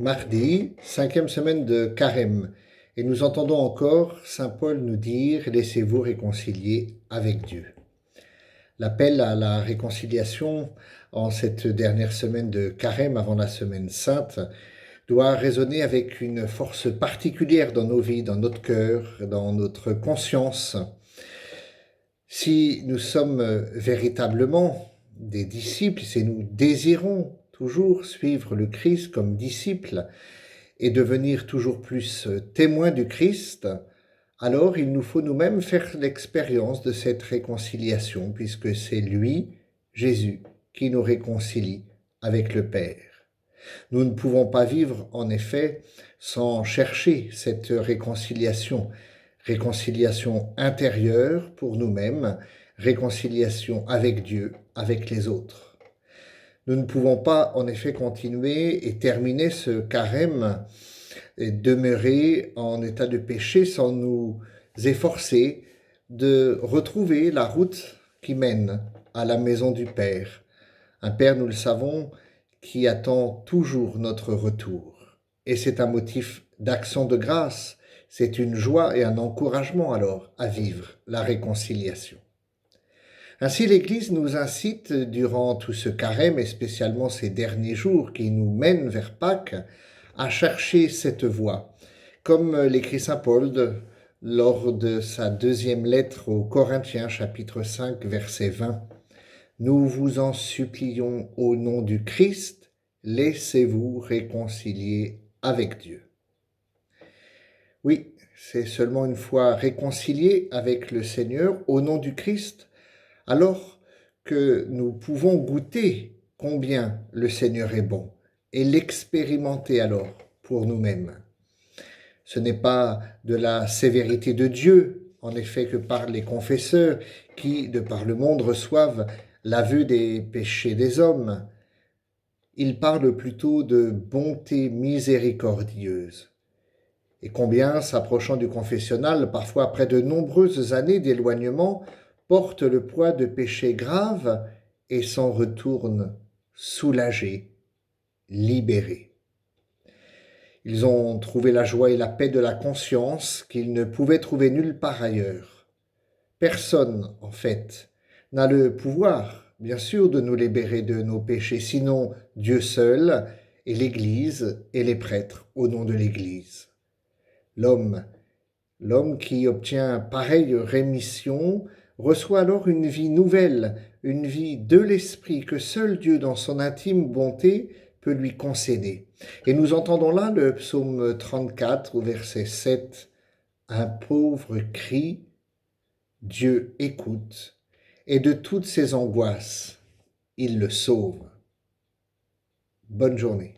Mardi, 5e semaine de Carême, et nous entendons encore Saint Paul nous dire « Laissez-vous réconcilier avec Dieu ». L'appel à la réconciliation en cette dernière semaine de Carême avant la semaine sainte doit résonner avec une force particulière dans nos vies, dans notre cœur, dans notre conscience. Si nous sommes véritablement des disciples, si nous désirons toujours suivre le Christ comme disciples et devenir toujours plus témoins du Christ, alors il nous faut nous-mêmes faire l'expérience de cette réconciliation, puisque c'est lui, Jésus, qui nous réconcilie avec le Père. Nous ne pouvons pas vivre, en effet, sans chercher cette réconciliation intérieure pour nous-mêmes, réconciliation avec Dieu, avec les autres. Nous ne pouvons pas, en effet, continuer et terminer ce carême et demeurer en état de péché sans nous efforcer de retrouver la route qui mène à la maison du Père. Un Père, nous le savons, qui attend toujours notre retour. Et c'est un motif d'action de grâce, c'est une joie et un encouragement alors à vivre la réconciliation. Ainsi, l'Église nous incite durant tout ce carême, et spécialement ces derniers jours qui nous mènent vers Pâques, à chercher cette voie. Comme l'écrit saint Paul lors de sa deuxième lettre aux Corinthiens, chapitre 5, verset 20. « Nous vous en supplions au nom du Christ, laissez-vous réconcilier avec Dieu. » Oui, c'est seulement une fois réconciliés avec le Seigneur au nom du Christ, alors que nous pouvons goûter combien le Seigneur est bon et l'expérimenter alors pour nous-mêmes. Ce n'est pas de la sévérité de Dieu, en effet, que parlent les confesseurs qui, de par le monde, reçoivent l'aveu des péchés des hommes. Ils parlent plutôt de bonté miséricordieuse. Et combien, s'approchant du confessionnal, parfois après de nombreuses années d'éloignement, portent le poids de péchés graves et s'en retournent soulagés, libérés. Ils ont trouvé la joie et la paix de la conscience qu'ils ne pouvaient trouver nulle part ailleurs. Personne, en fait, n'a le pouvoir, bien sûr, de nous libérer de nos péchés, sinon Dieu seul et l'Église et les prêtres au nom de l'Église. L'homme qui obtient pareille rémission reçoit alors une vie nouvelle, une vie de l'esprit que seul Dieu dans son intime bonté peut lui concéder. Et nous entendons là le psaume 34 au verset 7. Un pauvre crie, Dieu écoute, et de toutes ses angoisses, il le sauve. Bonne journée.